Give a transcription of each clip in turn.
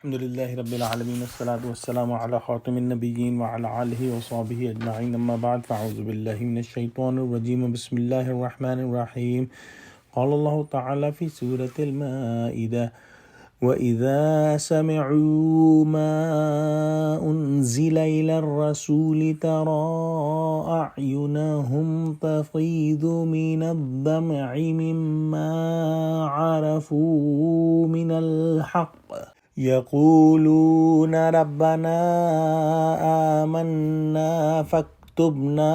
الحمد لله رب العالمين والصلاة والسلام على خاتم النبيين وعلى آله وصحبه أجمعين أما بعد فأعوذ بالله من الشيطان الرجيم بسم الله الرحمن الرحيم قال الله تعالى في سورة المائدة وإذا سمعوا ما أنزل إلى الرسول ترى أعينهم تفيض من الدمع مما عرفوا من الحق يقولون ربنا آمنا فاكتبنا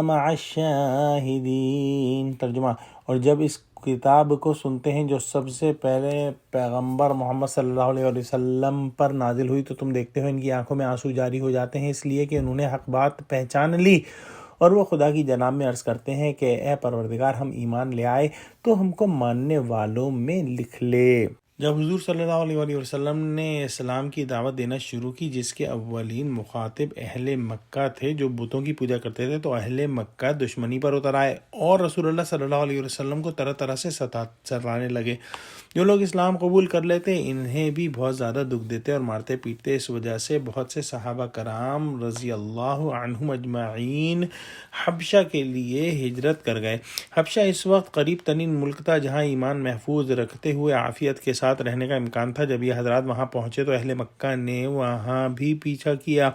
مع الشاہدین۔ ترجمہ: اور جب اس کتاب کو سنتے ہیں جو سب سے پہلے پیغمبر محمد صلی اللہ علیہ وسلم پر نازل ہوئی تو تم دیکھتے ہو ان کی آنکھوں میں آنسو جاری ہو جاتے ہیں، اس لیے کہ انہوں نے حق بات پہچان لی، اور وہ خدا کی جناب میں عرض کرتے ہیں کہ اے پروردگار، ہم ایمان لے آئے تو ہم کو ماننے والوں میں لکھ لے۔ جب حضور صلی اللہ علیہ وسلم نے اسلام کی دعوت دینا شروع کی، جس کے اولین مخاطب اہل مکہ تھے جو بتوں کی پوجا کرتے تھے، تو اہل مکہ دشمنی پر اتر آئے اور رسول اللہ صلی اللہ علیہ وسلم کو طرح طرح سے ستانے لگے۔ جو لوگ اسلام قبول کر لیتے انہیں بھی بہت زیادہ دکھ دیتے اور مارتے پیٹتے۔ اس وجہ سے بہت سے صحابہ کرام رضی اللہ عنہم اجمعین حبشہ کے لیے ہجرت کر گئے۔ حبشہ اس وقت قریب ترین ملک تھا جہاں ایمان محفوظ رکھتے ہوئے عافیت کے ساتھ رہنے کا امکان تھا۔ جب یہ حضرات وہاں پہنچے تو اہل مکہ نے وہاں بھی پیچھا کیا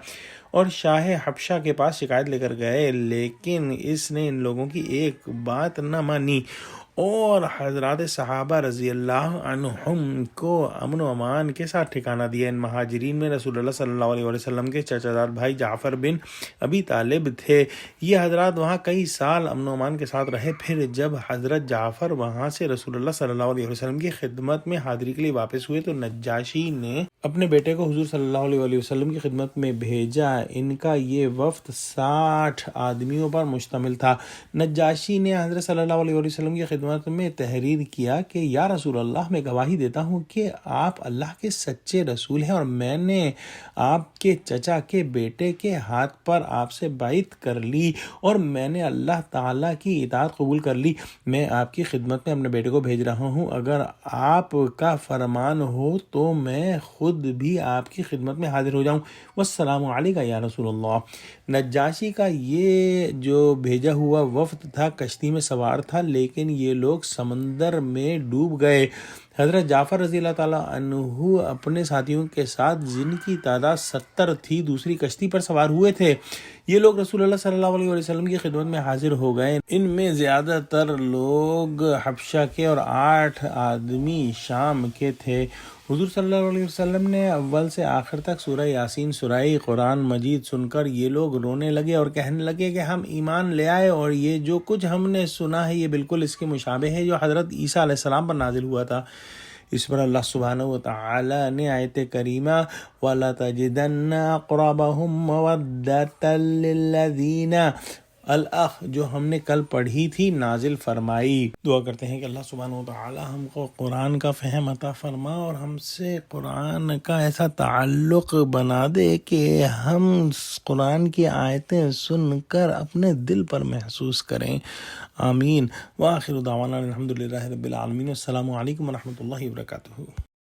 اور شاہ حبشہ کے پاس شکایت لے کر گئے، لیکن اس نے ان لوگوں کی ایک بات نہ مانی اور حضرات صحابہ رضی اللہ عنہم کو امن و امان کے ساتھ ٹھکانہ دیا۔ ان مہاجرین میں رسول اللہ صلی اللہ علیہ وسلم کے چچا زاد بھائی جعفر بن ابی طالب تھے۔ یہ حضرات وہاں کئی سال امن و امان کے ساتھ رہے۔ پھر جب حضرت جعفر وہاں سے رسول اللہ صلی اللہ علیہ وسلم کی خدمت میں حاضری کے لیے واپس ہوئے تو نجاشی نے اپنے بیٹے کو حضور صلی اللہ علیہ وسلم کی خدمت میں بھیجا۔ ان کا یہ وفد 60 آدمیوں پر مشتمل تھا۔ نجاشی نے حضرت صلی اللہ علیہ وسلم کی خدمت میں تحریر کیا کہ یا رسول اللہ، میں گواہی دیتا ہوں کہ آپ اللہ کے سچے رسول ہیں، اور میں نے آپ کے چچا کے بیٹے کے ہاتھ پر آپ سے بیعت کر لی اور میں نے اللہ تعالیٰ کی اطاعت قبول کر لی۔ میں آپ کی خدمت میں اپنے بیٹے کو بھیج رہا ہوں، اگر آپ کا فرمان ہو تو میں خود بھی آپ کی خدمت میں حاضر ہو جاؤں۔ والسلام علیکم یا رسول اللہ۔ نجاشی کا یہ جو بھیجا ہوا وفد تھا کشتی میں سوار تھا، لیکن یہ لوگ سمندر میں ڈوب گئے۔ حضرت جعفر رضی اللہ تعالیٰ عنہ اپنے ساتھیوں کے ساتھ، جن کی تعداد 70 تھی، دوسری کشتی پر سوار ہوئے تھے۔ یہ لوگ رسول اللہ صلی اللہ علیہ وسلم کی خدمت میں حاضر ہو گئے۔ ان میں زیادہ تر لوگ حبشہ کے اور 8 آدمی شام کے تھے۔ حضور صلی اللہ علیہ وسلم نے اول سے آخر تک سورہ یاسین، سورہ قرآن مجید سن کر یہ لوگ رونے لگے اور کہنے لگے کہ ہم ایمان لے آئے، اور یہ جو کچھ ہم نے سنا ہے یہ بالکل اس کے مشابہ ہے جو حضرت عیسیٰ علیہ السلام پر نازل ہوا تھا۔ اس پر اللہ سبحانہ وتعالی نے آیت کریمہ وَلَتَجِدَنَّ أَقْرَبَهُمْ مَوَدَّةً لِلَّذِينَ الاخ جو ہم نے کل پڑھی تھی نازل فرمائی۔ دعا کرتے ہیں کہ اللہ سبحانہ وتعالی ہم کو قرآن کا فہم عطا فرما اور ہم سے قرآن کا ایسا تعلق بنا دے کہ ہم قرآن کی آیتیں سن کر اپنے دل پر محسوس کریں۔ آمین۔ وآخر دعوانا الحمد للہ رب العالمین۔ السلام علیکم ورحمۃ اللہ وبرکاتہ۔